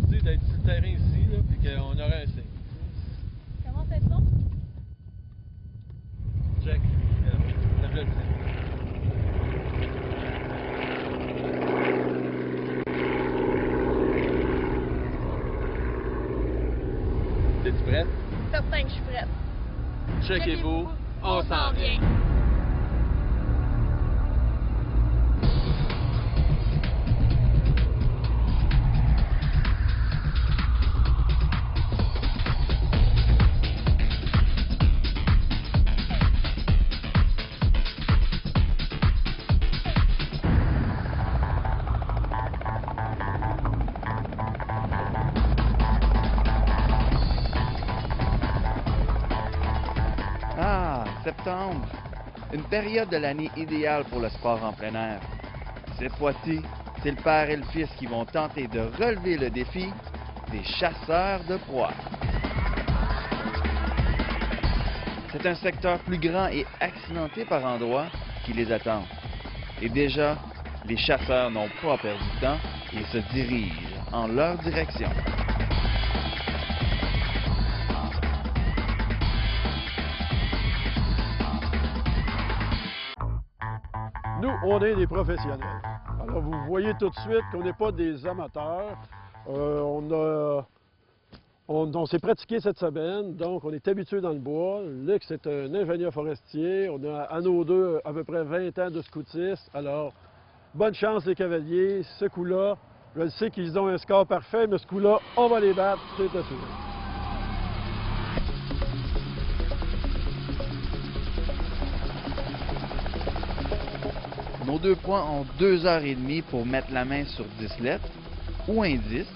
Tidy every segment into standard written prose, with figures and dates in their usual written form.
juste dit d'être sur le terrain ici, là, puis qu'on aurait un signe. Comment ça son? Check. Lève-le le signe. T'es-tu prête? Certain que je suis prête. Checkez-vous, on s'en vient. Ah, septembre, une période de l'année idéale pour le sport en plein air. Cette fois-ci, c'est le père et le fils qui vont tenter de relever le défi des chasseurs de proies. C'est un secteur plus grand et accidenté par endroits qui les attend. Et déjà, les chasseurs n'ont pas perdu de temps et se dirigent en leur direction. Nous, on est des professionnels. Alors, vous voyez tout de suite qu'on n'est pas des amateurs. On s'est pratiqué cette semaine, donc on est habitué dans le bois. Luc, c'est un ingénieur forestier. On a à nos deux à peu près 20 ans de scoutisme. Alors, bonne chance les cavaliers. Ce coup-là, je sais qu'ils ont un score parfait, mais ce coup-là, on va les battre, c'est assuré. Nos 2 points ont 2h30 pour mettre la main sur 10 lettres ou indices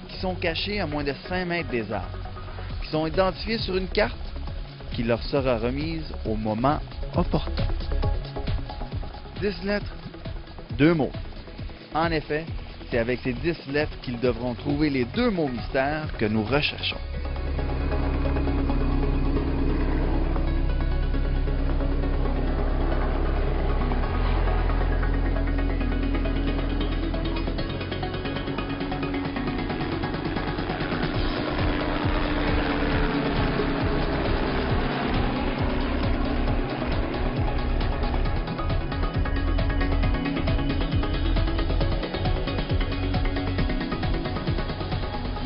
qui sont cachés à moins de 5 mètres des arbres, qui sont identifiés sur une carte qui leur sera remise au moment opportun. 10 lettres, 2 mots. En effet, c'est avec ces 10 lettres qu'ils devront trouver les 2 mots mystères que nous recherchons.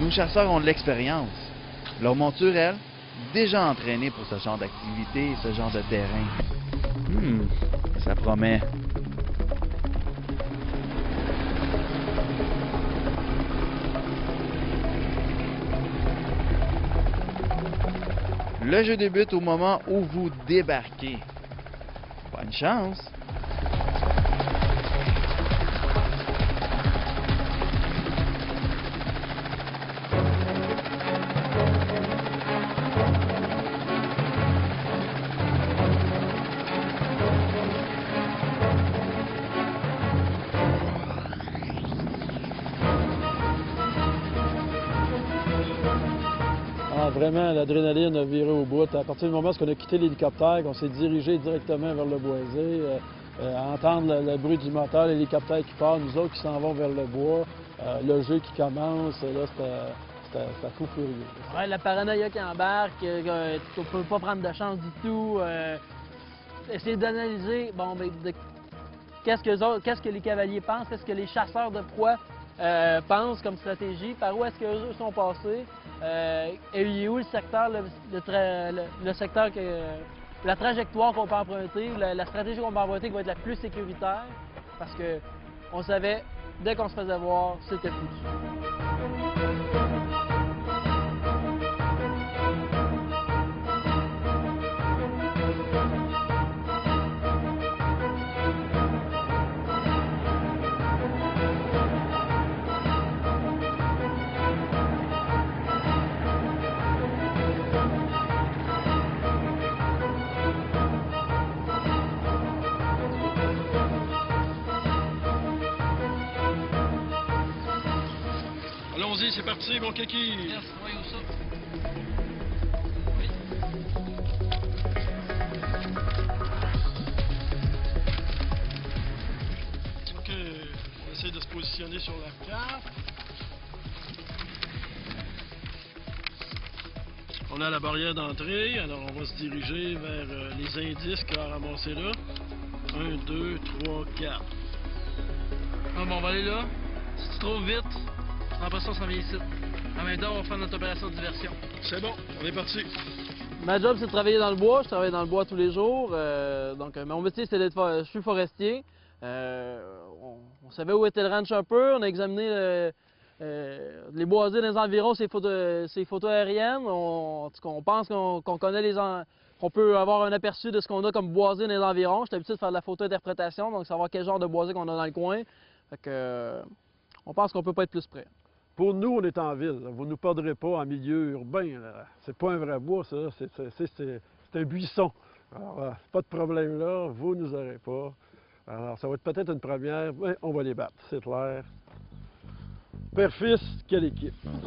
Nos chasseurs ont de l'expérience. Leur monture, elle, déjà entraînée pour ce genre d'activité et ce genre de terrain. Ça promet. Le jeu débute au moment où vous débarquez. Bonne chance! Ah, vraiment, l'adrénaline a viré au bout. À partir du moment où on a quitté l'hélicoptère, on s'est dirigé directement vers le boisé, à entendre le bruit du moteur, l'hélicoptère qui part, nous autres qui s'en vont vers le bois, le jeu qui commence, là, c'était fou furieux. Ouais, la paranoïa qui embarque, tu ne peux pas prendre de chance du tout. Essayer d'analyser, bon, ben, qu'est-ce que les cavaliers pensent, qu'est-ce que les chasseurs de proies pensent comme stratégie, par où est-ce qu'eux sont passés, et où le secteur, le secteur la trajectoire qu'on peut emprunter, la stratégie qu'on peut emprunter qui va être la plus sécuritaire, parce que on savait, dès qu'on se faisait voir, c'était foutu. Allons-y, c'est parti, mon kiki! Yes, voyons ça. OK, on essaie de se positionner sur la carte. On est à la barrière d'entrée, alors on va se diriger vers les indices qu'il a ramassés là. 1, 2, 3, 4. Ah bon, on va aller là. Si tu trouves vite, après ça, on s'en vient ici. En même temps, on va faire notre opération de diversion. C'est bon, on est parti. Ma job, c'est de travailler dans le bois. Je travaille dans le bois tous les jours. Donc, mon métier, c'est d'être... Je suis forestier. On savait où était le ranch un peu. On a examiné les boisés dans les environs, ces photos aériennes. On pense qu'on connaît qu'on peut avoir un aperçu de ce qu'on a comme boisé dans les environs. J'étais habitué de faire de la photo-interprétation, donc savoir quel genre de boisé qu'on a dans le coin. Fait que, on pense qu'on peut pas être plus près. Pour nous, on est en ville. Vous ne nous perdrez pas en milieu urbain. C'est pas un vrai bois, ça. C'est un buisson. Alors, pas de problème là. Vous ne nous aurez pas. Alors, ça va être peut-être une première, mais on va les battre, c'est clair. Père-fils, quelle équipe? Nous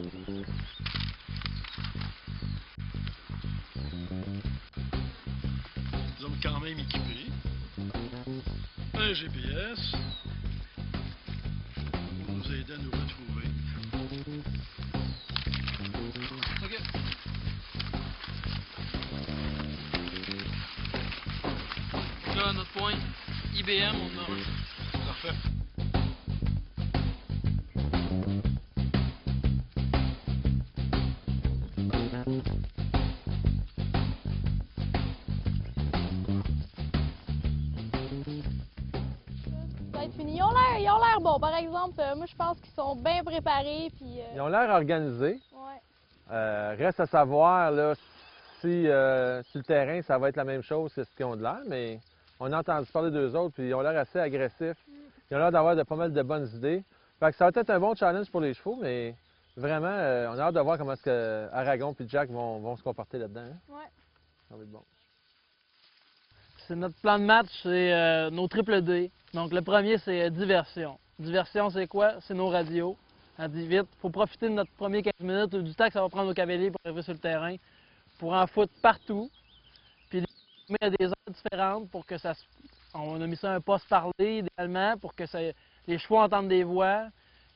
sommes quand même équipés. Un GPS. Pour nous aider à nous retrouver. OK. Là, notre point, IBM, on a un. Parfait. Ça va être fini. Ils ont l'air bons. Par exemple, moi, je pense qu'ils sont bien préparés. Puis, Ils ont l'air organisés. ouais. Reste à savoir là, si sur le terrain, ça va être la même chose que ce qu'ils ont de l'air, mais on a entendu parler d'eux autres, puis ils ont l'air assez agressifs. Ils ont l'air d'avoir pas mal de bonnes idées. Fait que ça va être un bon challenge pour les chevaux, mais vraiment, on a hâte de voir comment est-ce que Aragon et Jack vont se comporter là-dedans. Hein? Ouais. Ça va être bon. C'est notre plan de match, c'est nos triple D. Donc, le premier, c'est diversion. Diversion, c'est quoi? C'est nos radios. On dit vite, il faut profiter de notre premier 15 minutes ou du temps que ça va prendre aux cavaliers pour arriver sur le terrain, pour en foutre partout. Puis, mais à des heures différentes pour que ça se... On a mis ça un poste parlé, idéalement, pour que les chevaux entendent des voix,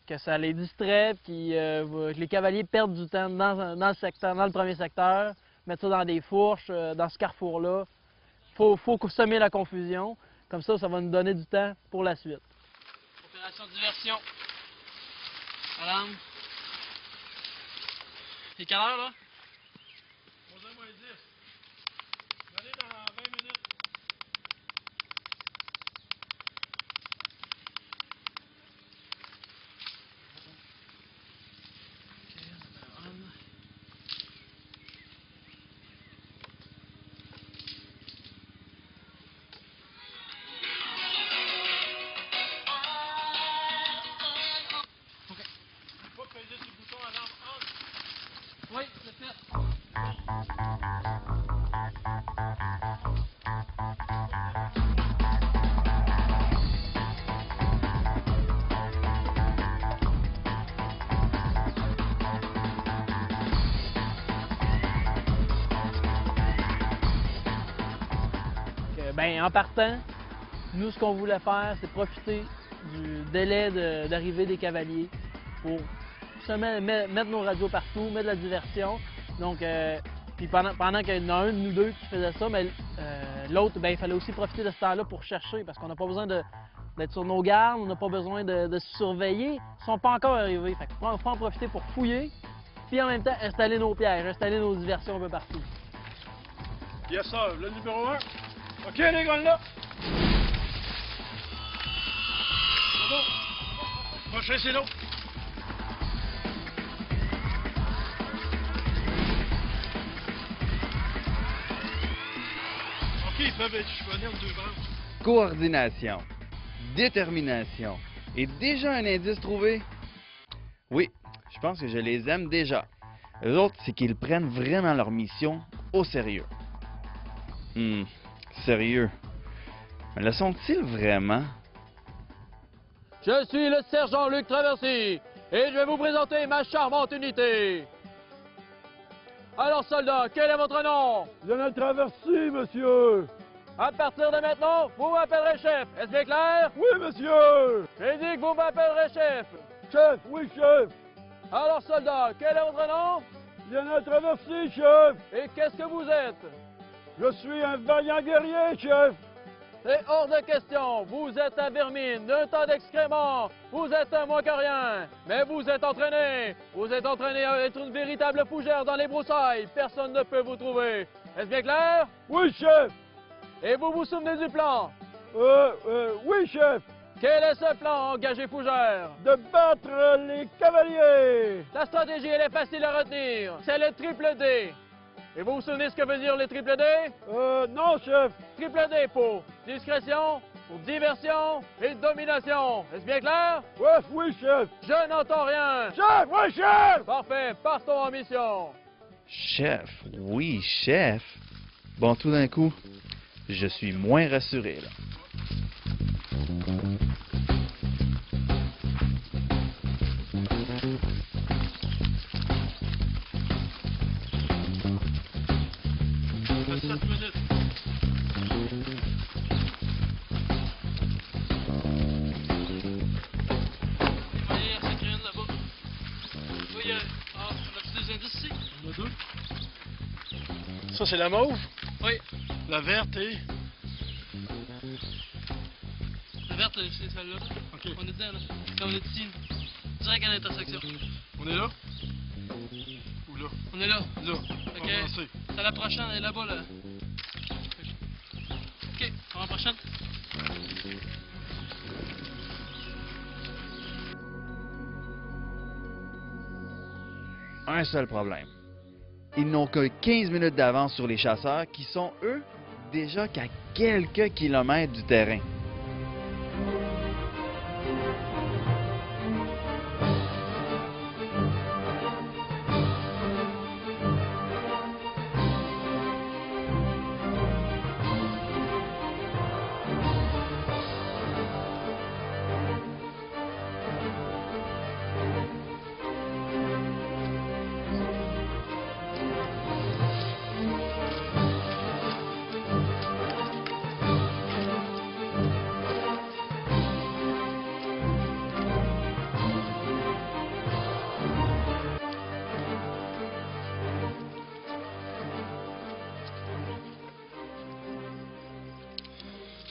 que ça les distrait, puis que les cavaliers perdent du temps dans le secteur, dans le premier secteur, mettre ça dans des fourches, dans ce carrefour-là. Faut semer la confusion. Comme ça va nous donner du temps pour la suite. Opération diversion. Alarme. C'est quelle heure, là? 11h moins 10. Venez dans 20 minutes. Oui, c'est fait. Ben, en partant, nous, ce qu'on voulait faire, c'est profiter du délai d'arrivée des cavaliers pour mettre nos radios partout, mettre de la diversion. Donc, puis pendant qu'il y en a un de nous deux qui faisait ça, mais l'autre, ben, il fallait aussi profiter de ce temps-là pour chercher, parce qu'on n'a pas besoin d'être sur nos gardes, on n'a pas besoin de se surveiller. Ils sont pas encore arrivés. Fait qu'il faut en profiter pour fouiller, puis en même temps, installer nos pièges, installer nos diversions un peu partout. Yes, sir. Le numéro 1. OK, les gars, là. C'est bon. Prochain, c'est l'autre. OK, ils peuvent être chevronnés en deux branches. Coordination, détermination et déjà un indice trouvé? Oui, je pense que je les aime déjà. Eux autres, c'est qu'ils prennent vraiment leur mission au sérieux. Sérieux. Mais le sont-ils vraiment? Je suis le sergent Luc Traversy et je vais vous présenter ma charmante unité. Alors, soldats, quel est votre nom? Lionel Traversy, monsieur. À partir de maintenant, vous m'appellerez chef. Est-ce bien clair? Oui, monsieur. J'ai dit que vous m'appellerez chef. Chef, oui, chef. Alors, soldats, quel est votre nom? viens à traverser, chef. Et qu'est-ce que vous êtes? Je suis un vaillant guerrier, chef. C'est hors de question. Vous êtes à Vermine, d'un tas d'excréments. Vous êtes un moins que rien. Mais vous êtes entraîné. Vous êtes entraîné à être une véritable fougère dans les broussailles. Personne ne peut vous trouver. Est-ce bien clair? Oui, chef. Et vous vous souvenez du plan? Oui, chef. Quel est ce plan, engagé fougère? De battre les cavaliers. La stratégie, elle est facile à retenir. C'est le triple D. Et vous vous souvenez ce que veut dire le triple D? Non, chef. Triple D pour discrétion, pour diversion et domination. Est-ce bien clair? Oui, chef. Je n'entends rien. Chef, oui, chef. Parfait, partons en mission. Chef, oui, chef. Bon, tout d'un coup, je suis moins rassuré, là. Ça, c'est la mauve? Oui. La verte et... La verte, c'est celle-là. OK. On est dedans, là. Quand on est ici, direct à l'intersection. On est là? Ou là? On est là. Là. Ok. On va avancer. C'est la prochaine, elle est là-bas, là. Ok, on va la prochaine. Un seul problème. Ils n'ont que 15 minutes d'avance sur les chasseurs qui sont, eux, déjà qu'à quelques kilomètres du terrain.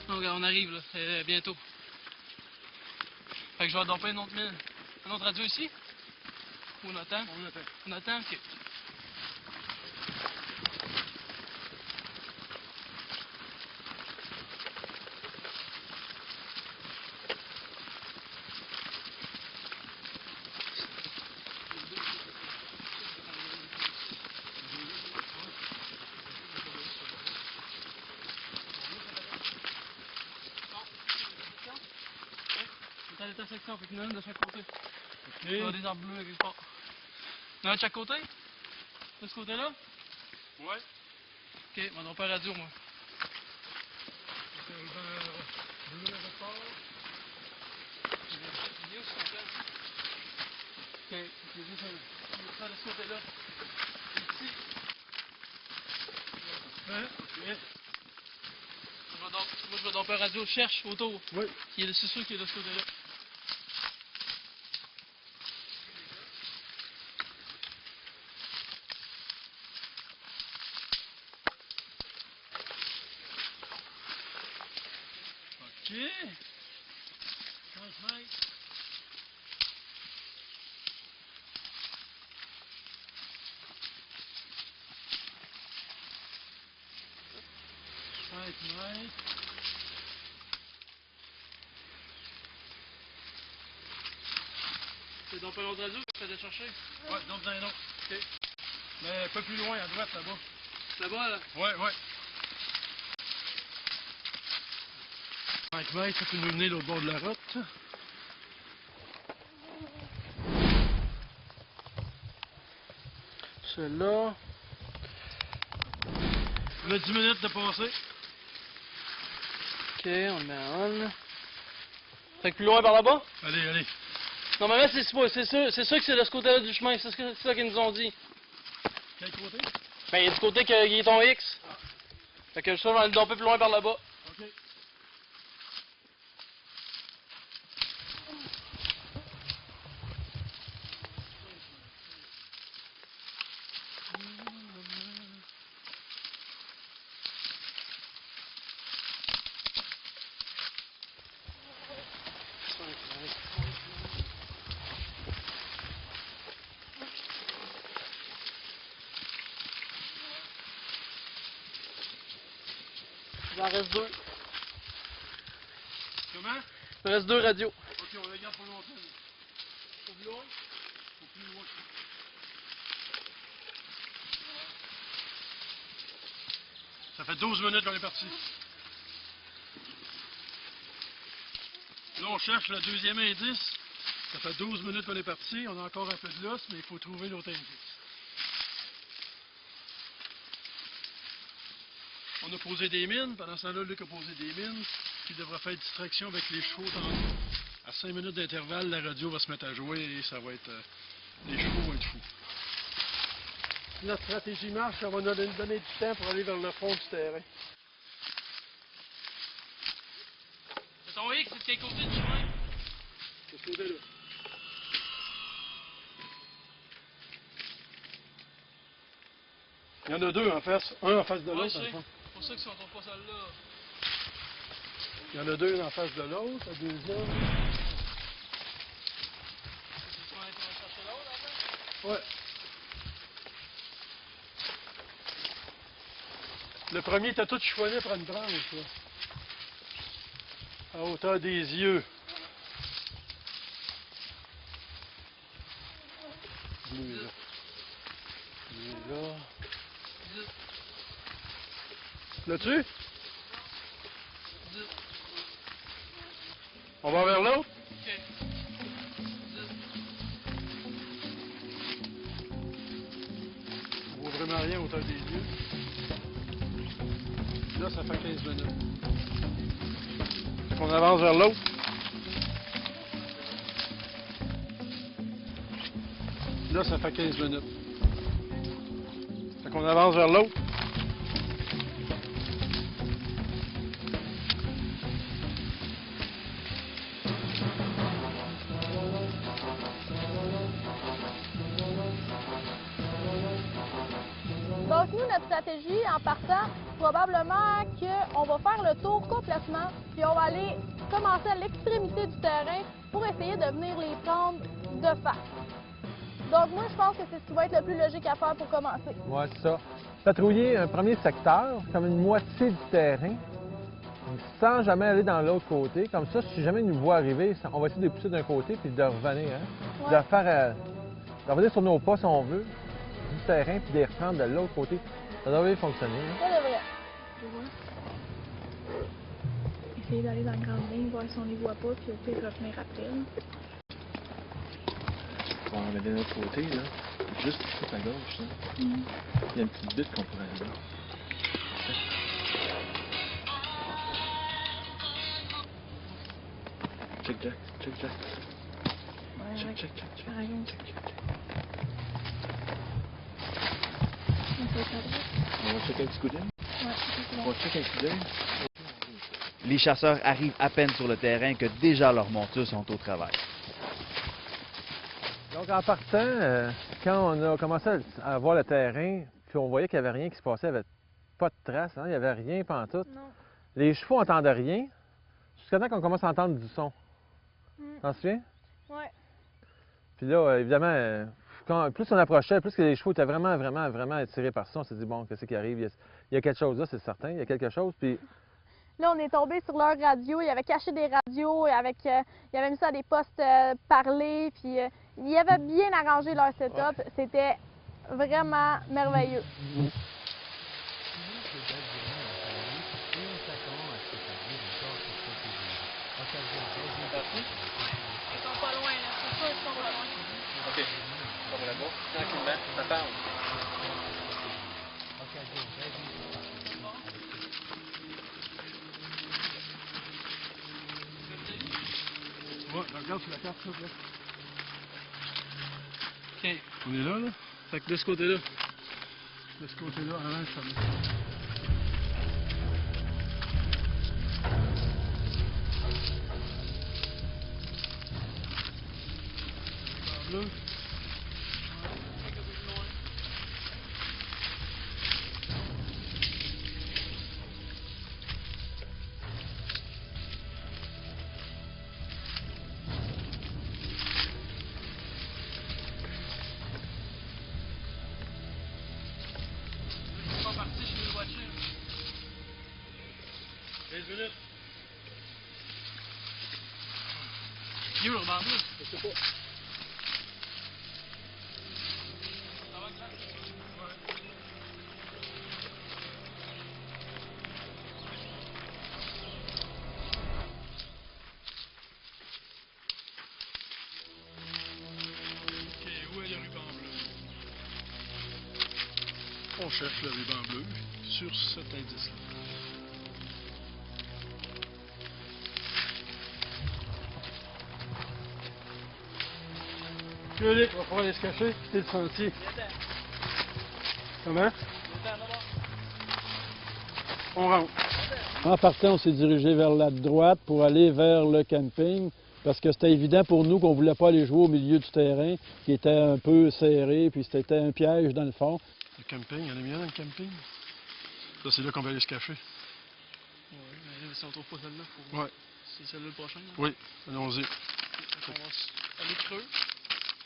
Non, regarde, on arrive, là. Bientôt. Fait que je vais domper une autre mine. Un autre radio ici? Ou on attend? On attend. On attend? Ok. C'est à l'intersection, fait qu'il y en a une de chaque côté. Il y a des arbres bleus quelque part. Il y en a de chaque côté? De ce côté-là? Ouais. Ok, on va pas radio, moi. Ok, c'est juste ça de ce côté-là. Ici. Ok. Moi, je vais domper radio, cherche autour. Oui. C'est sûr qu'il est de ce côté-là. Ok. 15 mètres. C'est dans pas l'autre radio que tu allais chercher? Ouais, donc dans un autre. Ok. Mais un peu plus loin, à droite, là-bas. Là-bas, là? Ouais. 5 mètres, ça peut nous mener l'autre bord de la route. Celui-là. On a 10 minutes de passer. Ok, on le met en on. Fait que plus loin par là-bas? Allez. Normalement, c'est sûr que c'est de ce côté-là du chemin. C'est ça qu'ils nous ont dit. Quel côté? Ben, il y a du côté qui est ton X. Fait que ça, je vais aller domper plus loin par là-bas. OK. Il en reste 2. Comment? Il me reste 2 radios. Ok, on les garde pour longtemps. Faut plus loin? Faut plus loin. Ça fait 12 minutes qu'on est parti. Là, on cherche le deuxième indice. Ça fait 12 minutes qu'on est parti. On a encore un peu de l'os, mais il faut trouver l'autre indice. On a posé des mines. Pendant ce temps-là, Luc a posé des mines. Puis il devra faire distraction avec les chevaux. À 5 minutes d'intervalle, la radio va se mettre à jouer et ça va être... les chevaux vont être fous. Si notre stratégie marche, ça va nous donner du temps pour aller vers le fond du terrain. C'est ton X, c'est de quel côté du chemin? De ce côté-là. Il y en a deux en face, un en face de Ouais, l'autre. je dans le sais. fond. C'est pour ça qu'ils sont pas celle-là. Il y en a deux en face de l'autre, la deuxième. Tu vas aller chercher l'autre après? Ouais. Le premier était tout chiffonné par une branche, là. À hauteur des yeux. Lui, là. Lui, là. Là-dessus? On va vers l'autre? Ok. On voit vraiment rien à hauteur des yeux. Là, ça fait 15 minutes. Fait qu'on avance vers l'autre. Là, ça fait 15 minutes. Fait qu'on avance vers l'autre. Donc, nous, notre stratégie, en partant, probablement qu'on va faire le tour complètement, puis on va aller commencer à l'extrémité du terrain pour essayer de venir les prendre de face. Donc, moi, je pense que c'est ce qui va être le plus logique à faire pour commencer. Ouais, c'est ça. Patrouiller un premier secteur, comme une moitié du terrain, sans jamais aller dans l'autre côté. Comme ça, si jamais ils nous voient arriver, on va essayer de les pousser d'un côté puis de revenir. Hein? Ouais. De revenir sur nos pas, si on veut, du terrain, puis de les reprendre de l'autre côté. Ça devrait fonctionner. Hein? Ça devrait. Essayer d'aller dans la grande ligne, voir si on les voit pas, puis au pire revenir après. Là. On va aller de l'autre côté, là. Juste ici à gauche, là. Il y a une petite butte qu'on pourrait aller. Check Jack, check Jack. Ouais, Check, ouais. check, check, check. T'as raison. Check, check, check. On peut être à droite. On va checker un petit coup d'œil. Ouais, c'est On bon. va checker un coup d'œil. Les chasseurs arrivent à peine sur le terrain que déjà leurs montures sont au travail. Donc, en partant, quand on a commencé à voir le terrain, puis on voyait qu'il n'y avait rien qui se passait, il n'y avait pas de traces, hein, il n'y avait rien pantoute. Non. Les chevaux n'entendaient rien, jusqu'à temps qu'on commence à entendre du son. T'en souviens? Ouais. Puis là, évidemment, plus on approchait, plus que les chevaux étaient vraiment attirés par ça, on s'est dit, bon, qu'est-ce qui arrive? Il y a quelque chose là, c'est certain, il y a quelque chose. Puis Là, on est tombé sur leur radio. Ils avaient caché des radios. Ils avaient mis ça à des postes parlés. Puis ils avaient bien arrangé leur setup. C'était vraiment merveilleux. Ils sont pas loin, là. C'est sûr qu'ils sont pas loin. OK. On va là-bas. Tranquillement, ça parle. Ouais, regarde sur la carte, ça, là. Ok. On est là, là. Fait que de ce côté-là. De ce côté-là, en avant, ça va. Là. Ils sont partis chez les voitures. minutes. Il est où le ruban bleu? Je sais pas. Ok, où est le ruban bleu? On cherche le ruban bleu sur cet indice-là. Frédéric, on va pouvoir aller se cacher, quitter le sentier. Comment? On rentre. En partant, on s'est dirigé vers la droite pour aller vers le camping, parce que c'était évident pour nous qu'on ne voulait pas aller jouer au milieu du terrain, qui était un peu serré, puis c'était un piège dans le fond. Le camping, il y en a mis un dans le camping. Ça, c'est là qu'on va aller se cacher. Ouais, mais si on trouve pas celle-là, faut... Ouais. C'est celle-là le prochain. Là. Oui, allons-y. Donc, on va aller creux,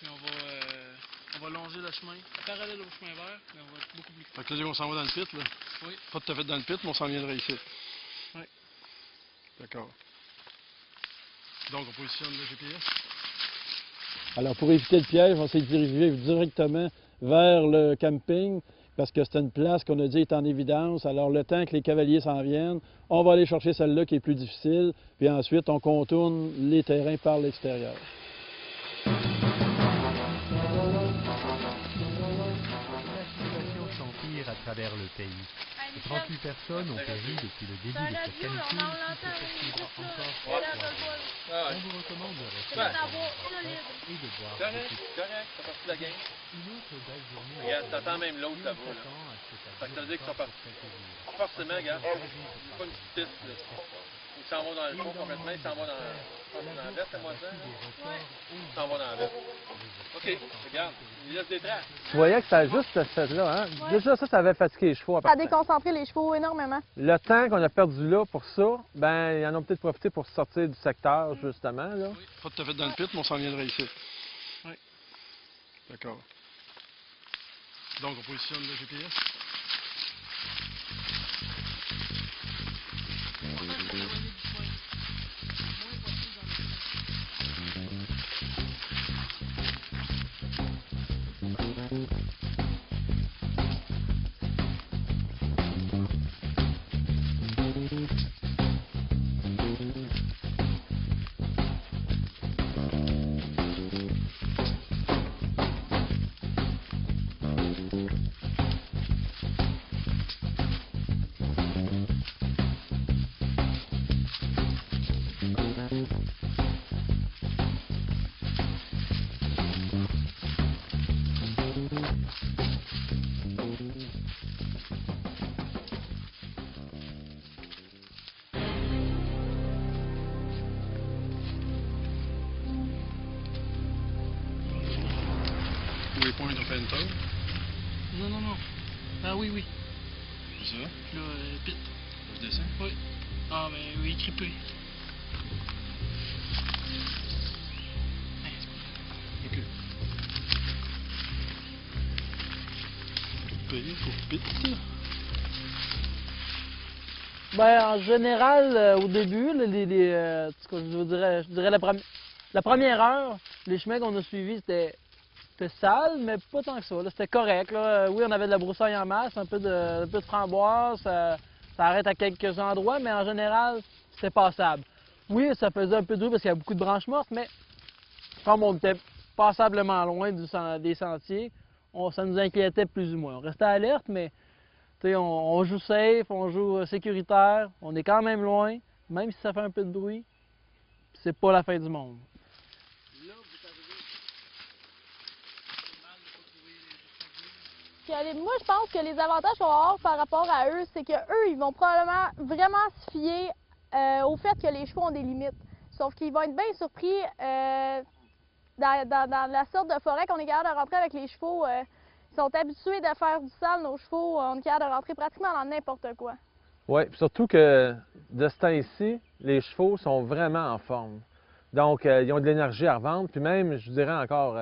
puis on va longer le chemin, parallèle au chemin vert, mais on va être beaucoup plus creux. Fait que là, on s'en va dans le pit, là. Oui. Pas tout à fait dans le pit, mais on s'en viendra ici. Oui. D'accord. Donc, on positionne le GPS. Alors, pour éviter le piège, on s'est dirigé directement vers le camping, parce que c'était une place qu'on a dit est en évidence. Alors, le temps que les cavaliers s'en viennent, on va aller chercher celle-là qui est plus difficile, puis ensuite, on contourne les terrains par l'extérieur. La situation s'empire à travers le pays. 38 personnes ont péri depuis le début de cette canicule qui se poursuivra encore pour 3 jours. On vous recommande de rester à la maison et de boire Correct, beaucoup. correct, ça passe la game. Une autre belle journée. Regarde, t'entends même l'autre là-bas, là. Fait que ça veut dire qu'ils sont partis. Forcément, regarde, c'est pas une petite piste, là. Ils s'en vont dans le fond complètement, ils s'en vont dans la verte, c'est moi ça, là? Ils s'en vont dans la verte. OK, regarde, ils laissent des traces. Tu voyais que ça juste cette là, hein? Ouais. Déjà ça avait fatigué les chevaux à Ça a partir. déconcentré les chevaux énormément. Le temps qu'on a perdu là pour ça, ben, ils en ont peut-être profité pour sortir du secteur, justement, là. Pas tout à fait dans le pit, mais on s'en viendra ici. Oui. D'accord. Donc, on positionne le GPS. Waypoint of Enter. Non, non, non. Ah oui, oui. C'est ça. Puis là, pit. Je descends. Oui. Ah, ben oui, crippé. OK. Payer pour pit. Ben, en général, au début, là, en tout cas, je dirais la première heure, les chemins qu'on a suivis, c'était sale, mais pas tant que ça. là. C'était correct. Là. Oui, on avait de la broussaille en masse, un peu de framboise, ça arrête à quelques endroits, mais en général, c'était passable. Oui, ça faisait un peu dur parce qu'il y a beaucoup de branches mortes, mais comme on était passablement loin des sentiers, ça nous inquiétait plus ou moins. On restait alerte, mais on joue safe, on joue sécuritaire, on est quand même loin, même si ça fait un peu de bruit, c'est pas la fin du monde. Puis, moi, je pense que les avantages qu'on va avoir par rapport à eux, c'est qu'eux, ils vont probablement vraiment se fier au fait que les chevaux ont des limites. Sauf qu'ils vont être bien surpris dans la sorte de forêt qu'on est capable de rentrer avec les chevaux. Ils sont habitués de faire du sale, nos chevaux. On est capable de rentrer pratiquement dans n'importe quoi. Oui, surtout que de ce temps-ci, les chevaux sont vraiment en forme. Donc, ils ont de l'énergie à revendre. Puis même, je dirais encore,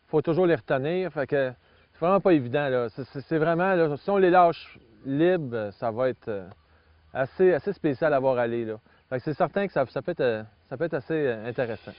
faut toujours les retenir. Fait que c'est vraiment pas évident, là. C'est vraiment, là, si on les lâche libres, ça va être assez spécial à voir aller, là. Fait que c'est certain que ça peut être assez intéressant.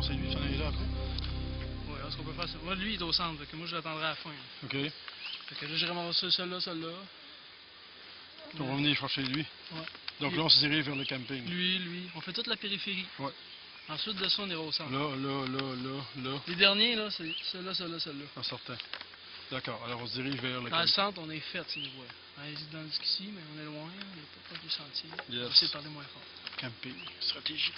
C'est lui, tu en es là après? Oui, est-ce qu'on peut faire ça? Moi, lui, il est au centre, fait que moi, je l'attendrai à la fin. OK. Fait que là, j'irai m'avancer celle-là. On va venir chercher lui. Ouais. Donc là, on se dirige vers le camping. Lui. On fait toute la périphérie. Ouais. Ensuite de ça, on ira au centre. Là. Les derniers, là, c'est celle-là. En sortant. D'accord. Alors, on se dirige vers le Dans le camping. centre, on est fait, c'est une voie. Allez-y dans jusqu'ici, mais on est loin. Il n'y a pas du sentier. Yes. On va essayer de parler moins fort. Camping. Stratégie.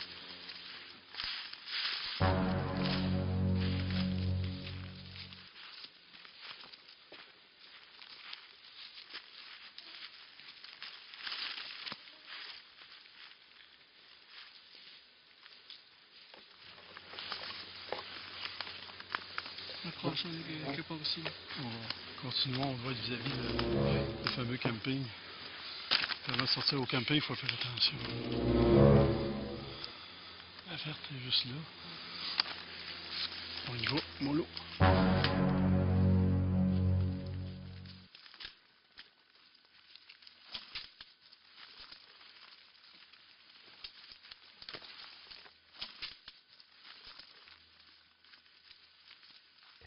Quelque part aussi. Continuons, on va être vis-à-vis le fameux camping. Avant de sortir au camping, il faut faire attention. La verte est juste là. On y va, mollo.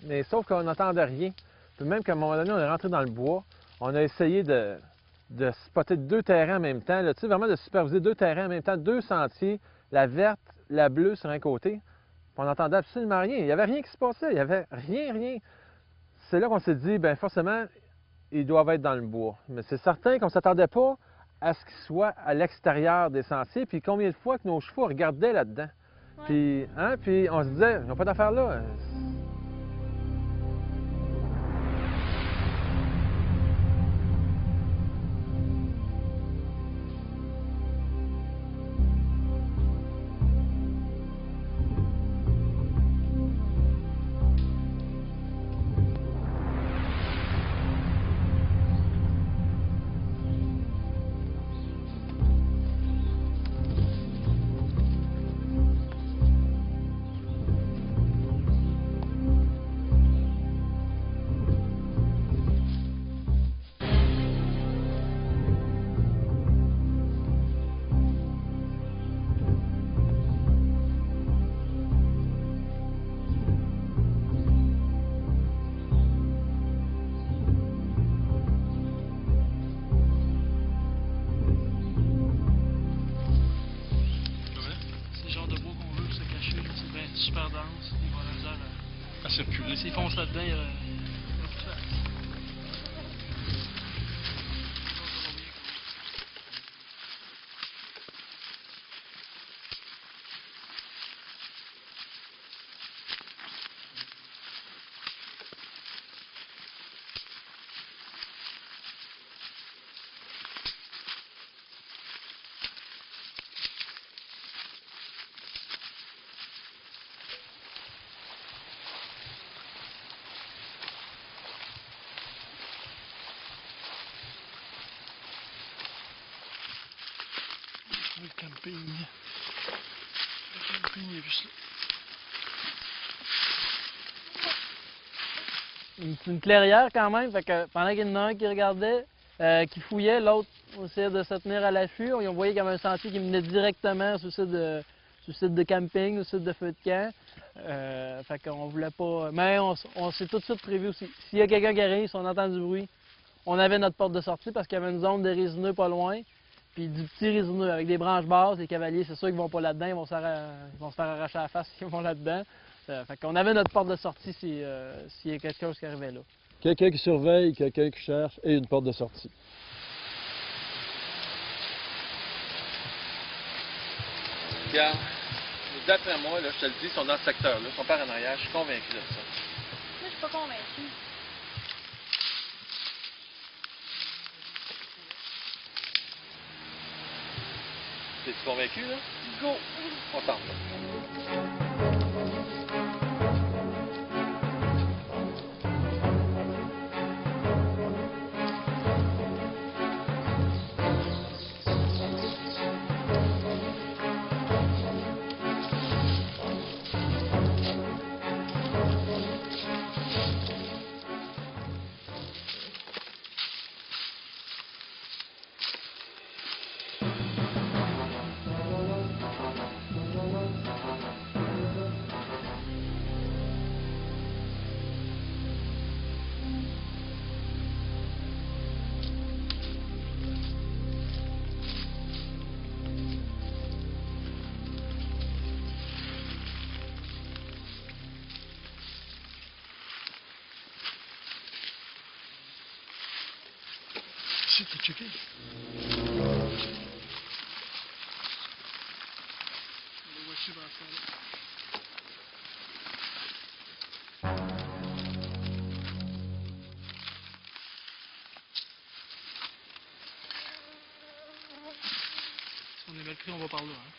Mais sauf qu'on n'entendait rien. Puis même qu'à un moment donné, on est rentré dans le bois, on a essayé de spotter 2 terrains en même temps, là, tu sais, vraiment de superviser 2 terrains en même temps, 2 sentiers, la verte, la bleue sur un côté. Puis on n'entendait absolument rien. Il n'y avait rien qui se passait, il n'y avait rien. C'est là qu'on s'est dit, bien forcément, ils doivent être dans le bois. Mais c'est certain qu'on ne s'attendait pas à ce qu'ils soient à l'extérieur des sentiers. Puis combien de fois que nos chevaux regardaient là-dedans. Ouais. Puis on se disait, ils n'ont pas d'affaires là. Super dense, il va la misère À circuler. s'il fonce là-dedans, il y a Le camping. Le camping est juste là. C'est une clairière quand même, fait que pendant qu'il y en a un qui regardait, qui fouillait, l'autre essayait de se tenir à l'affût. On voyait qu'il y avait un sentier qui menait directement sur le site de camping, au site de feu de camp. Fait qu'on voulait pas. Mais on s'est tout de suite prévu aussi. S'il y a quelqu'un qui arrive, si on entend du bruit, on avait notre porte de sortie parce qu'il y avait une zone de résineux pas loin. puis du petit résineux avec des branches basses. Les cavaliers, c'est sûr qu'ils vont pas là-dedans, ils vont se faire arracher la face s'ils vont là-dedans. Fait qu'on avait notre porte de sortie s'il y a quelque chose qui arrivait là. Quelqu'un qui surveille, quelqu'un qui cherche et une porte de sortie. Regarde, d'après moi, là, je te le dis, ils sont dans ce secteur-là, ils sont par en arrière, je suis convaincu de ça. Moi, je suis pas convaincue. T'es-tu convaincu, là? Go! On tente. Ici, t'as checké? On le voit super fort. Si on est mal pris, on va par là. Hein.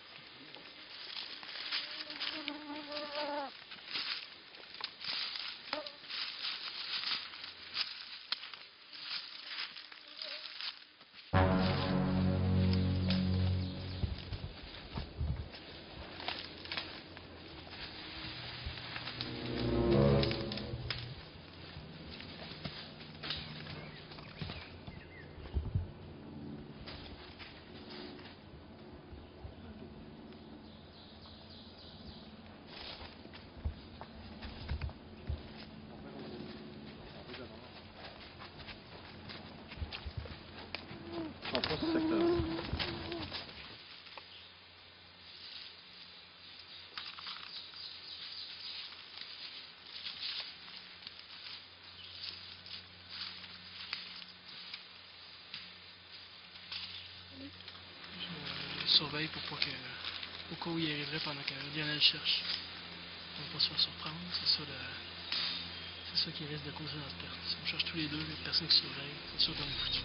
Surveille pour pas que, au cas où il arriverait pendant que Lionel cherche, on va pas se faire surprendre. C'est ça qui risque de causer notre perte. Si on cherche tous les deux, il y a personne qui surveille, c'est sûr qu'on est foutu.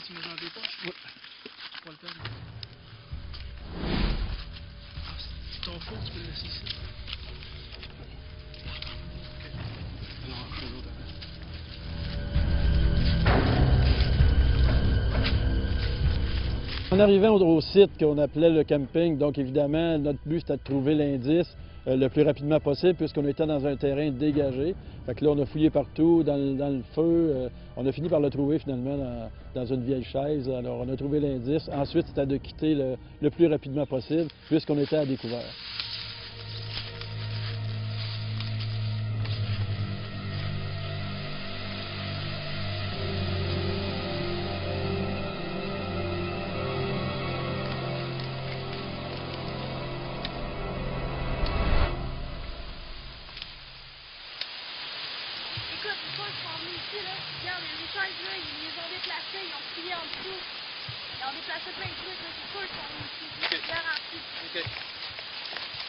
Tu mets dans tes poches? Oui. Pas le perdre. Ah, c'est ton faux, tu peux le laisser ici. Ok. Alors, je fais l'autre En arrivant au site qu'on appelait le camping, donc évidemment, notre but c'était de trouver l'indice le plus rapidement possible puisqu'on était dans un terrain dégagé. Fait que là, on a fouillé partout, dans le feu. On a fini par le trouver finalement dans une vieille chaise. Alors, on a trouvé l'indice. Ensuite, c'était de quitter le plus rapidement possible puisqu'on était à découvert.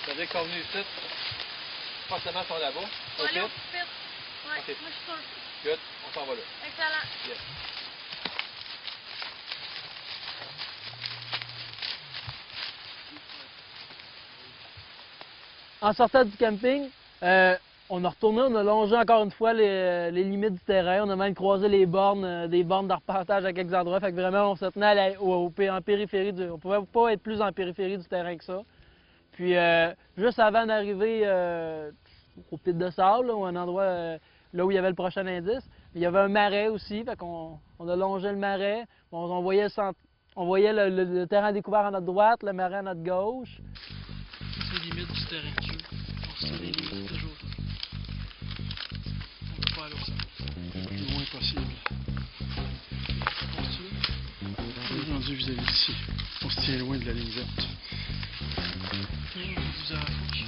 C'est-à-dire qu'on est venu ici, forcément sont là-bas. On va aller au pit. Ouais, okay. moi je suis sûr. Good, on s'en va là. Excellent. Yes. En sortant du camping, On a retourné, on a longé encore une fois les limites du terrain. On a même croisé les bornes, des bornes d'arpentage à quelques endroits. Fait que vraiment, on se tenait en périphérie on pouvait pas être plus en périphérie du terrain que ça. Puis, juste avant d'arriver au pit de sable, là, ou un endroit là où il y avait le prochain indice, il y avait un marais aussi. Fait qu'on a longé le marais. On voyait, le terrain découvert à notre droite, le marais à notre gauche. C'est les limites du terrain de jeu. C'est les limites toujours. On peut pas aller au centre. Le moins possible. On est rendu vis-à-vis d'ici. On se tient loin de la ligne verte. Vous à la fourche.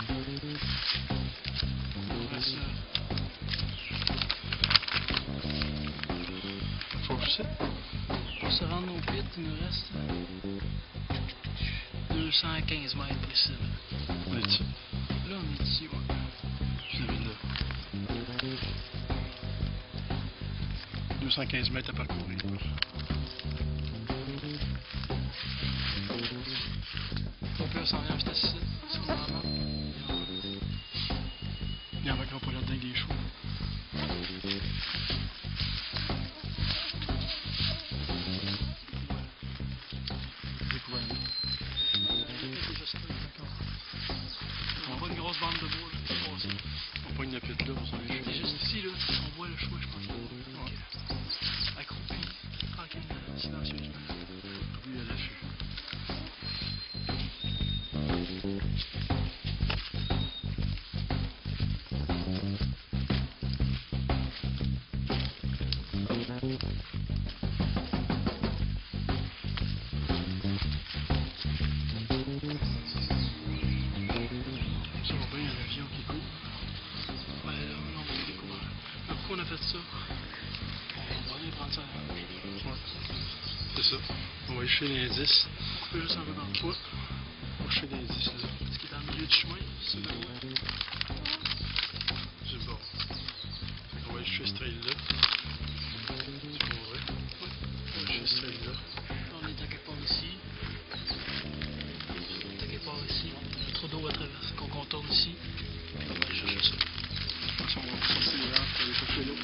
On reste Fourche, pour se rendre au pit, il nous reste 215 mètres précis. on est ici. Là, on est ici, ouais. Vis-à-vis de là. 215 mètres à parcourir. On peut s'en vient à vitesse 6. Si on en a. Il n'embarquera pas là-dedans avec des chevaux. Découvert là. On voit une grosse bande de bois là, qui est passée. On pogne le pit là, on s'en vient Et juste. juste ici, là, on voit le choix, je pense. Ok. Accroupi, tranquillement, silencieusement. Oui, à l'affût. Ça va bien, il y a l'avion qui court. Ouais, là, on a découvert. Mais pourquoi on a fait ça? On va aller prendre ça. Ouais. C'est ça. On va aller chercher l'indice. On peut juste un peu dans le toit. On va chercher l'indice là. Ce qui est dans le milieu du chemin, c'est de loin. Du bord. Fait qu'on va aller chercher ce trail-là. Tu vois vrai? Ouais. On va chercher ce trail-là. On est à quelque part ici. On est à quelque part ici. On a un trou d'eau à traverser, qu'on contourne ici. On va aller chercher ça. Je pense qu'on va forcer les arbres pour aller chercher l'eau.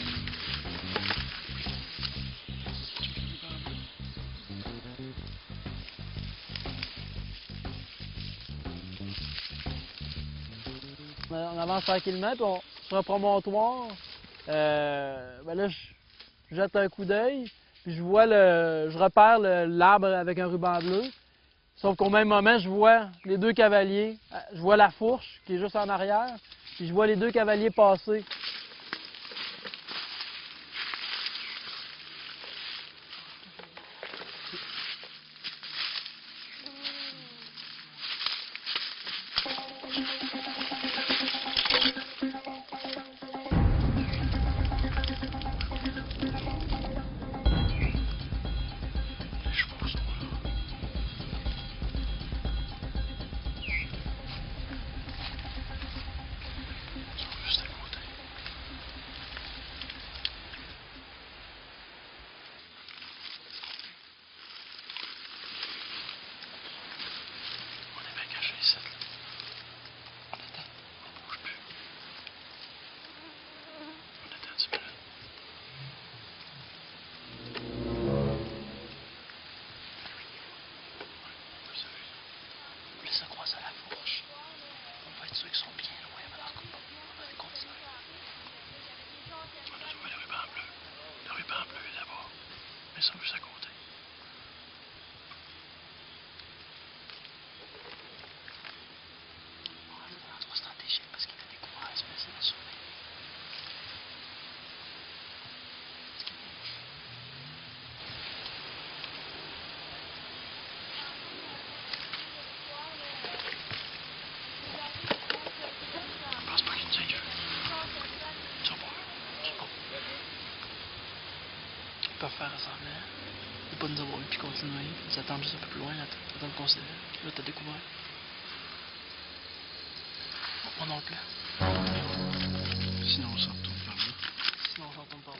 On avance tranquillement, puis on sur un promontoire. Ben là, je jette un coup d'œil, puis je repère l'arbre avec un ruban bleu. Sauf qu'au même moment, je vois les deux cavaliers. Je vois la fourche qui est juste en arrière, puis je vois les deux cavaliers passer. Ça juste à côté. On va dans l'endroit stratégique parce qu'il a découvert, c'est facile à surveiller. Je pense pas qu'il nous aille vu. Ça va. C'est bon. Ils peuvent faire semblant de pas nous avoir eu puis continuer. Ils attendent juste un peu plus loin, là, t'attends de considérer. Là, t'as découvert. Mon oncle là. Sinon, on s'en retourne par là. Sinon, on s'en retourne pas.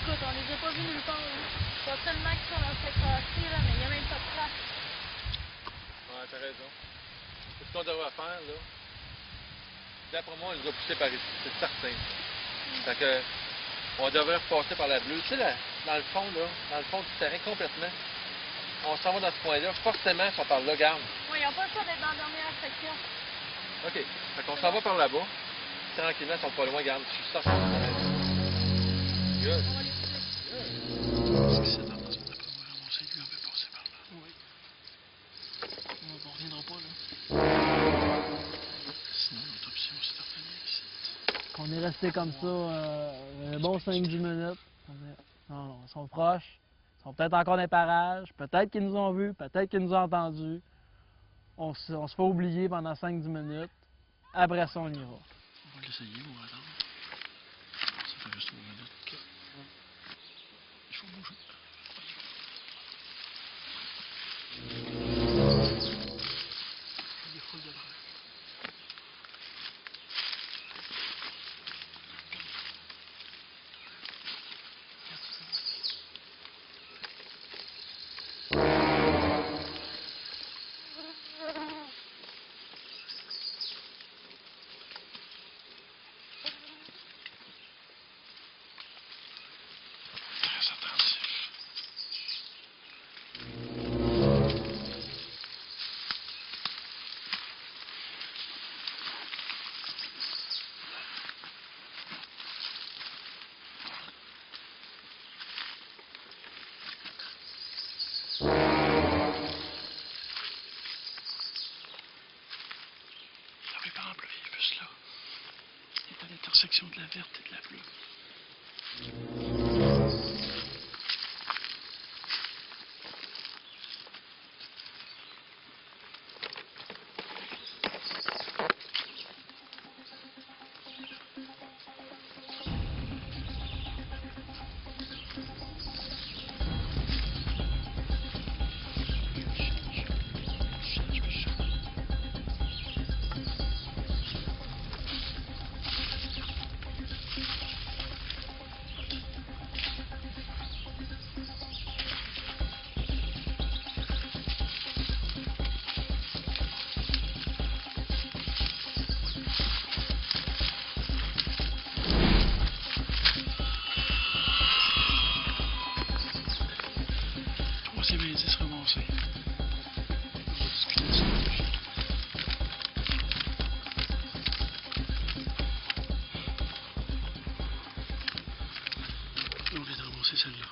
Écoute, on les a pas vus nulle part. Là. Ils sont tellement gens qui sont dans le secteur C, là, mais il n'y a même pas de trace. Ouais, t'as raison. C'est ce qu'on devrait faire, là. D'après moi, on les a poussés par ici, c'est certain. Fait que, on devrait repasser par la bleue. Tu sais, là, dans le fond, là, dans le fond du terrain, complètement. On s'en va dans ce coin-là. Forcément, ils sont par là, garde. Oui, ils n'ont pas le choix d'être dans la dernière section. OK. Fait qu'on s'en va par là-bas. Tranquillement, ils sont pas loin, garde. Je suis certain. Good. On va les pousser. Parce que c'est dans ce qu'on a pas ramasser, lui, on peut passer par là. Oui. On reviendra pas, là. Sinon, l'autopsie, on s'est revenir ici. On est resté comme ça un bon 5-10 minutes. Non, non, ils sont proches. Ils sont peut-être encore dans les parages. Peut-être qu'ils nous ont vus. Peut-être qu'ils nous ont entendus. On se fait oublier pendant 5-10 minutes. Après ça, on ira. On va l'essayer, on va attendre. Ça fait juste 3 minutes. OK. Il faut bouger. Il est full de l'air. Très attentif. La plupart en bleu, il est juste là. Il est à l'intersection de la verte et de la bleue. Troisième indice ramassé. On va discuter de ça. Là, on vient de ramasser celle-là.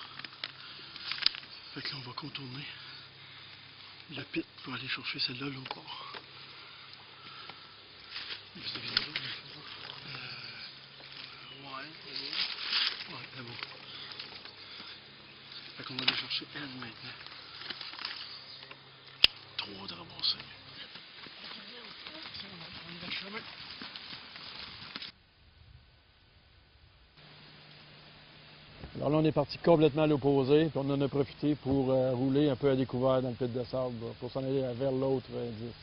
Fait que là, on va contourner le pit pour aller chercher celle-là, l'autre bord. Vous avez une autre? Ouais, d'abord. Fait qu'on va aller chercher elle maintenant. Trop de ramasser. On y va le chemin. Alors là, on est parti complètement à l'opposé, puis on en a profité pour rouler un peu à découvert dans le pit de sable, pour s'en aller vers l'autre indice.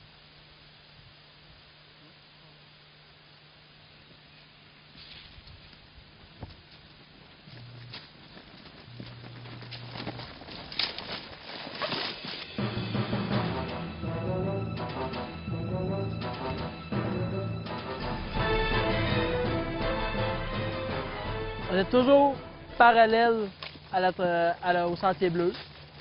On est toujours parallèle au sentier bleu.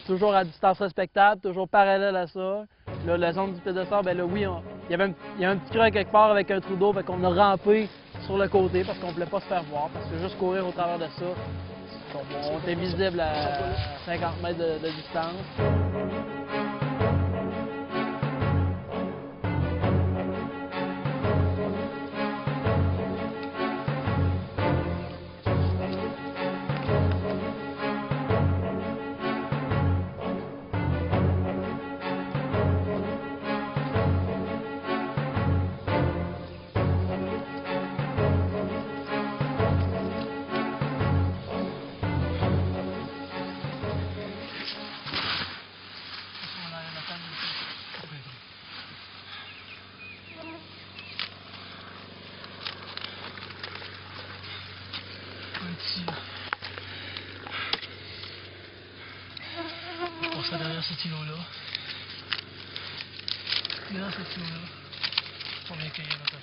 Toujours à distance respectable, toujours parallèle à ça. Là, la zone du pit de sable, ben là, oui, il y a un petit creux quelque part avec un trou d'eau, fait qu'on a rampé sur le côté parce qu'on ne voulait pas se faire voir, parce que juste courir au travers de ça, on était visible à 50 mètres de distance. passerait derrière cet îlot-là. Derrière cet îlot-là. On vient cueillir maintenant.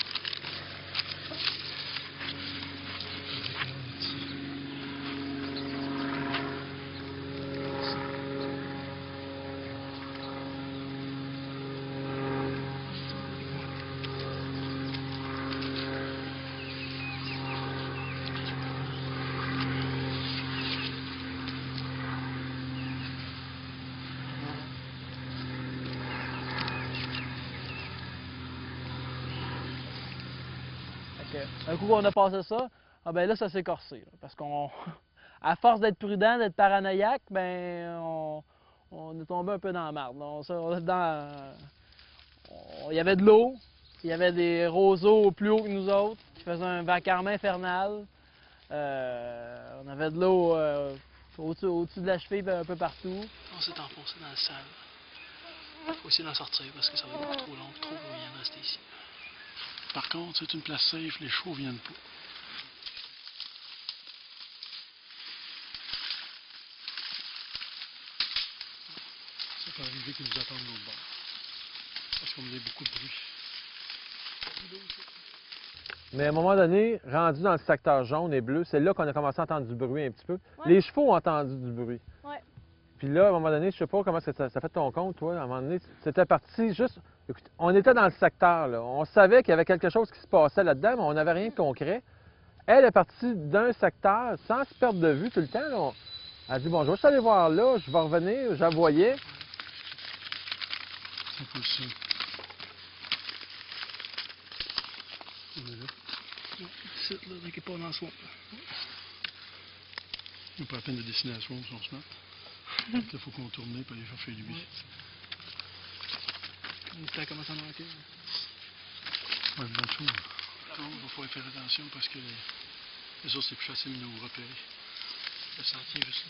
Un coup qu'on a passé ça, ah ben là, ça s'est corsé. Là, parce qu'on, à force d'être prudent, d'être paranoïaque, ben on est tombé un peu dans la marde. Il y avait de l'eau, il y avait des roseaux plus hauts que nous autres, qui faisaient un vacarme infernal. On avait de l'eau au-dessus de la cheville, un peu partout. On s'est enfoncé dans le sable. Il faut essayer d'en sortir parce que ça va être beaucoup trop long, trop bruyant de rester ici. Par contre, c'est une place safe, les chevaux viennent pas. Ça peut arriver qu'ils nous attendent de l'autre bord. Parce qu'on a beaucoup de bruit. Mais à un moment donné, rendu dans le secteur jaune et bleu, c'est là qu'on a commencé à entendre du bruit un petit peu. Ouais. Les chevaux ont entendu du bruit. Ouais. Puis là, à un moment donné, je sais pas comment ça fait ton compte, toi. À un moment donné, c'était parti juste... Écoute, on était dans le secteur, là. On savait qu'il y avait quelque chose qui se passait là-dedans, mais on n'avait rien de concret. Elle est partie d'un secteur sans se perdre de vue tout le temps. Là. Elle a dit, bon, je vais juste aller voir là, je vais revenir, je la voyais. C'est pas ça. On est là. C'est là, il n'est pas dans le swamp. Il n'y a pas la peine de dessiner la swamp si on se met. Là, il faut contourner pour aller chercher lui. Ça commence à manquer. Ouais, bien sûr. Non, il va falloir faire attention parce que les autres, c'est plus facile de nous repérer. Le sentier juste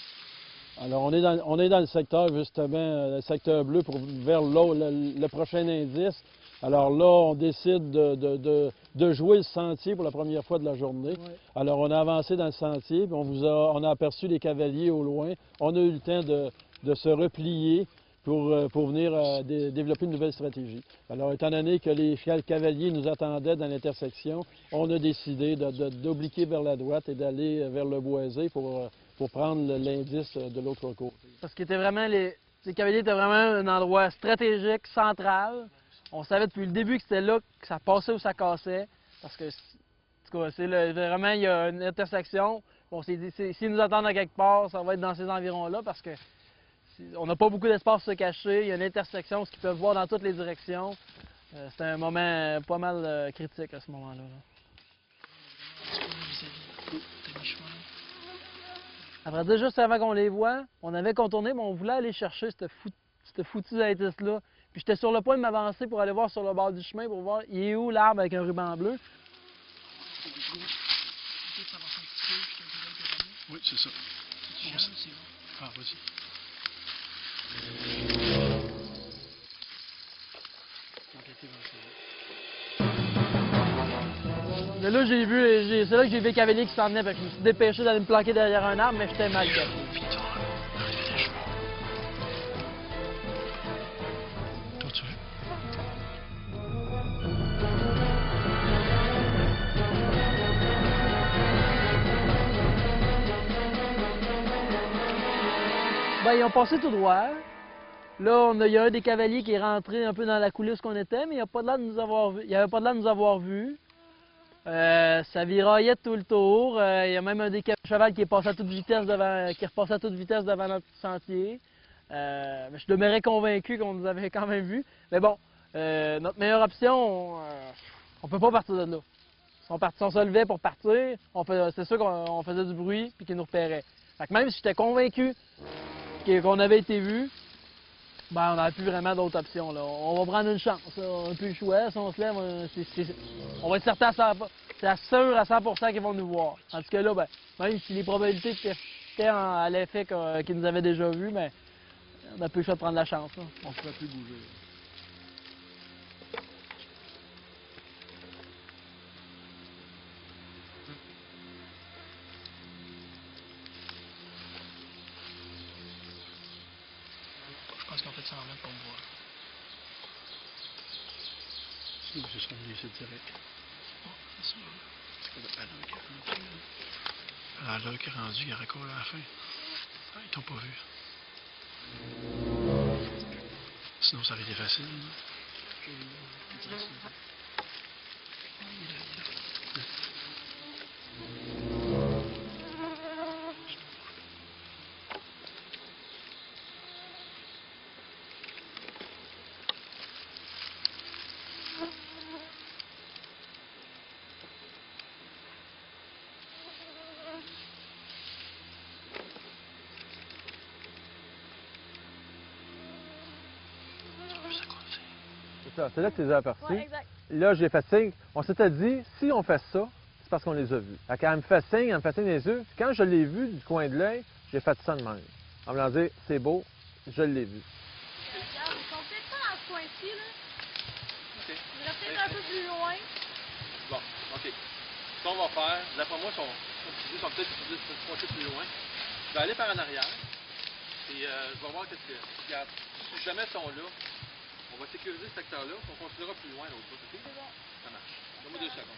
là. Alors, on est dans le secteur, justement, le secteur bleu, vers le prochain indice. Alors là, on décide de jouer le sentier pour la première fois de la journée. Ouais. Alors, on a avancé dans le sentier, puis on a aperçu les cavaliers au loin. On a eu le temps de se replier pour venir développer une nouvelle stratégie. Alors, étant donné que les cavaliers nous attendaient dans l'intersection, on a décidé d'obliquer vers la droite et d'aller vers le boisé pour prendre l'indice de l'autre côté. Parce que les cavaliers étaient vraiment un endroit stratégique, central. On savait depuis le début que c'était là que ça passait ou ça cassait. Parce que, en tout cas, vraiment, il y a une intersection. On s'est dit, s'ils nous attendent à quelque part, ça va être dans ces environs-là parce que on n'a pas beaucoup d'espace pour se cacher. Il y a une intersection, ce qu'ils peuvent voir dans toutes les directions. C'était un moment pas mal critique à ce moment-là. Après ça, juste avant qu'on les voie, on avait contourné, mais on voulait aller chercher ce foutu indice-là. Puis j'étais sur le point de m'avancer pour aller voir sur le bord du chemin pour voir il est où l'arbre avec un ruban bleu. Oui, c'est ça. Ah, vas-y. Mais là, j'ai vu, c'est là que j'ai vu les cavaliers qui s'en venaient. Fait que je me suis dépêché d'aller me planquer derrière un arbre, mais j'étais mal caché. Toi, tu veux? Ben, ils ont passé tout droit. Là, il y a un des cavaliers qui est rentré un peu dans la coulisse qu'on était, mais il n'y a pas de l'air de nous avoir vu. Il avait pas de l'air de nous avoir vus. Ça viraillait tout le tour. Il y a même un des chevals qui est passé à toute vitesse devant notre sentier. Mais je demeurais convaincu qu'on nous avait quand même vus. Mais bon, notre meilleure option, on peut pas partir de là. Si on se levait pour partir, c'est sûr qu'on faisait du bruit et qu'ils nous repéraient. Fait que même si j'étais convaincu qu'on avait été vus, ben, on n'avait plus vraiment d'autres options. Là. On va prendre une chance. On n'a plus le choix. Si on se lève, on va être certain à 100%. C'est sûr à 100% qu'ils vont nous voir. Tandis que là, ben, même si les probabilités étaient à l'effet qu'ils nous avaient déjà vus, ben, on n'a plus le choix de prendre la chance. Là. On ne pourrait plus bouger. pense qu'ils ont fait semblant pour me voir. Ils se sont venus ici direct. Oh, c'est ça. À l'heure qui est rendu, il y aurait quoi à la fin? Ah, ils t'ont pas vu. Sinon, ça aurait été facile. C'est là que tu les as aperçus. Ouais, exact. Là, j'ai fait signe. On s'était dit, si on fait ça, c'est parce qu'on les a vus. Quand elle me fait signe des yeux. Puis quand je l'ai vu du coin de l'œil, j'ai fait ça de même. En voulant dire, c'est beau, je l'ai vu. Regarde, ils sont peut-être pas dans ce coin-ci, là. OK. Ils devraient peut-être un peu plus loin. Bon, OK. Ce qu'on va faire, d'après moi, ils sont peut-être se pointer plus loin. Je vais aller par en arrière. Et je vais voir qu'est-ce que. Regarde, si jamais ils sont là, on va sécuriser ce secteur-là. On continuera plus loin l'autre bout, OK? C'est bon. Ça marche. Donne-moi 2 secondes.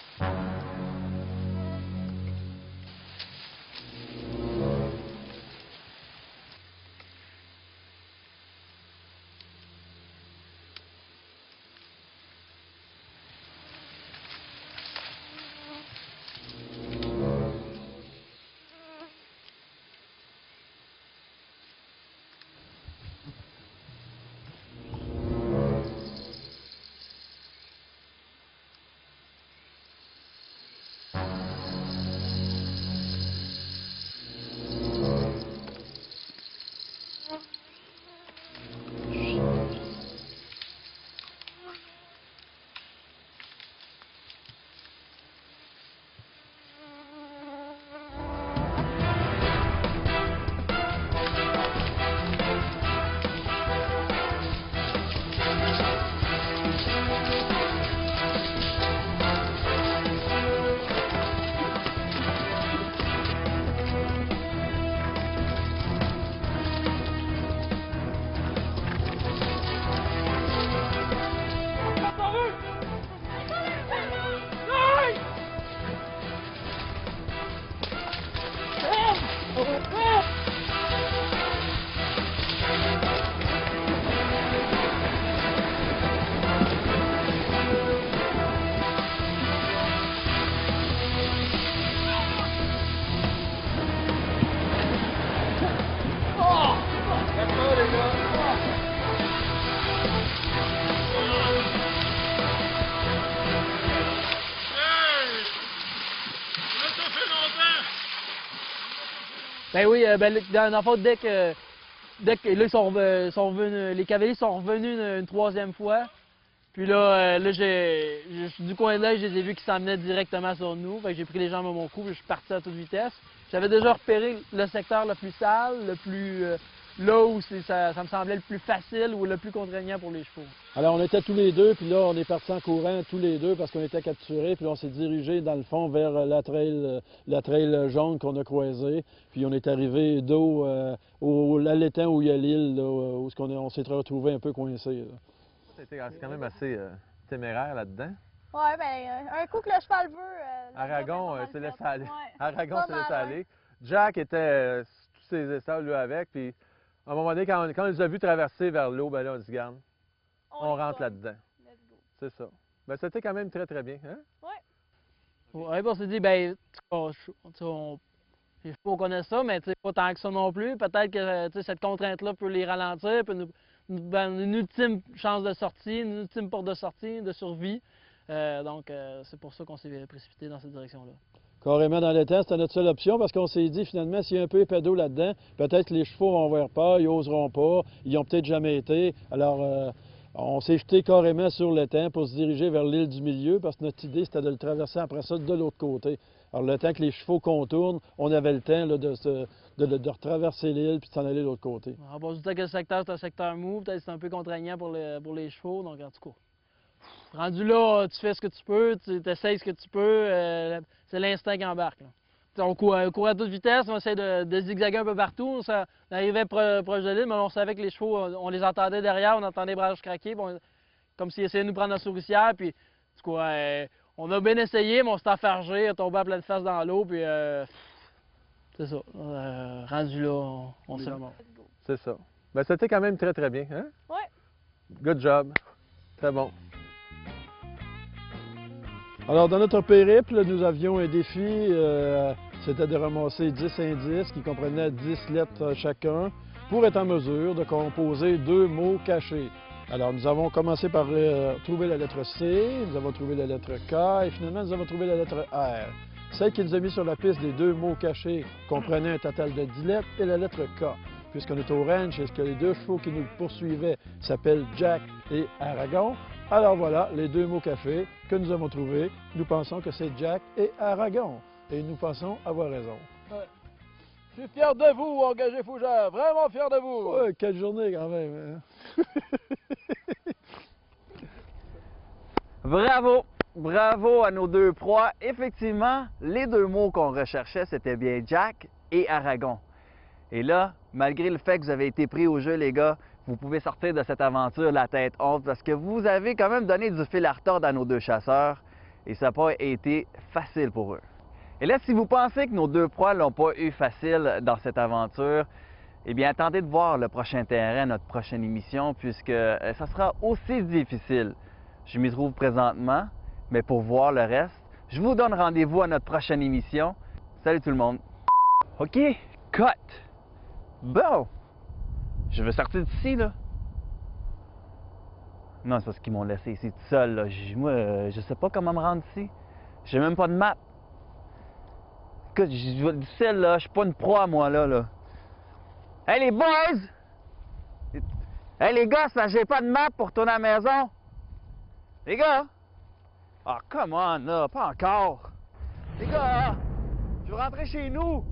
Ben oui, dans le fond, dès que là, ils sont revenus, les cavaliers sont revenus une troisième fois. Puis là, du coin de l'œil, je les ai vus qui s'emmenaient directement sur nous. Fait que j'ai pris les jambes à mon cou et je suis parti à toute vitesse. J'avais déjà repéré le secteur le plus sale, le plus là où ça me semblait le plus facile ou le plus contraignant pour les chevaux. Alors, on était tous les deux, puis là, on est partis en courant tous les deux parce qu'on était capturés, puis là, on s'est dirigé dans le fond vers la trail jaune qu'on a croisée. Puis on est arrivé dos à l'étang où il y a l'île, où on s'est retrouvé un peu coincé. C'était quand même assez téméraire là-dedans. Ouais, ben, un coup que le cheval veut. Aragon se laisse aller. Ouais, Aragon pas se laisse mal, aller. Jack était tous ses estables, lui, avec. Puis, à un moment donné, quand on les a vus traverser vers l'eau, ben là, on dit, garde, on rentre là-dedans. Let's go. C'est ça. Ben, c'était quand même très, très bien. Hein? Ouais, on s'est dit, ben, on connaît ça, mais pas tant que ça non plus. Peut-être que cette contrainte-là peut les ralentir, peut nous une ultime chance de sortie, une ultime porte de sortie, de survie. Donc, c'est pour ça qu'on s'est précipité dans cette direction-là. Carrément dans l'étang, c'était notre seule option parce qu'on s'est dit finalement, s'il y a un peu épais d'eau là-dedans, peut-être que les chevaux vont avoir peur, ils n'oseront pas, ils n'ont peut-être jamais été. Alors, on s'est jeté carrément sur l'étang pour se diriger vers l'île du milieu parce que notre idée, c'était de le traverser après ça de l'autre côté. Alors, le temps que les chevaux contournent, on avait le temps là, de retraverser l'île puis de s'en aller de l'autre côté. On va se dire que le secteur, c'est un secteur mou, peut-être que c'est un peu contraignant pour les chevaux, donc en tout cas. Rendu là, tu fais ce que tu peux, tu essayes ce que tu peux, c'est l'instinct qui embarque. Là. On courait à toute vitesse, on essayait de zigzaguer un peu partout. On arrivait proche de l'île, mais on savait que les chevaux, on les entendait derrière, on entendait les branches craquer, comme s'ils essayaient de nous prendre la souricière. Puis, du coup, on a bien essayé, mais on s'est enfargé, on tombé à pleine face dans l'eau, puis c'est ça. Rendu là, on s'est mort. C'est ça. Ben, c'était quand même très, très bien, hein? Ouais. Good job. Très bon. Alors, dans notre périple, nous avions un défi, c'était de ramasser 10 indices qui comprenaient 10 lettres chacun pour être en mesure de composer 2 mots cachés. Alors, nous avons commencé par trouver la lettre C, nous avons trouvé la lettre K et finalement, nous avons trouvé la lettre R. Celle qui nous a mis sur la piste des 2 mots cachés comprenait un total de 10 lettres et la lettre K. Puisqu'on est au ranch et que les 2 chevaux qui nous poursuivaient s'appellent Jack et Aragon, alors voilà, les 2 mots cachés que nous avons trouvés, nous pensons que c'est Jack et Aragon. Et nous pensons avoir raison. Ouais. Je suis fier de vous, engagé Fougère, vraiment fier de vous! Ouais, quelle journée quand même! Hein? Bravo! Bravo à nos 2 proies. Effectivement, les 2 mots qu'on recherchait, c'était bien Jack et Aragon. Et là, malgré le fait que vous avez été pris au jeu, les gars, vous pouvez sortir de cette aventure la tête haute parce que vous avez quand même donné du fil à retordre à nos 2 chasseurs et ça n'a pas été facile pour eux. Et là, si vous pensez que nos 2 proies l'ont pas eu facile dans cette aventure, eh bien, attendez de voir le prochain terrain, notre prochaine émission, puisque ça sera aussi difficile. Je m'y trouve présentement, mais pour voir le reste, je vous donne rendez-vous à notre prochaine émission. Salut tout le monde! OK, cut! Bon! Je veux sortir d'ici, là. Non, c'est parce qu'ils m'ont laissé ici tout seul, là. Moi, je sais pas comment me rendre ici. J'ai même pas de map. Écoute, je vais du ciel, là. Je suis pas une proie, moi, là. Hey, les boys! Hey, les gars, ça, j'ai pas de map pour retourner à la maison. Les gars! Ah, come on, là. Pas encore. Les gars, je veux rentrer chez nous.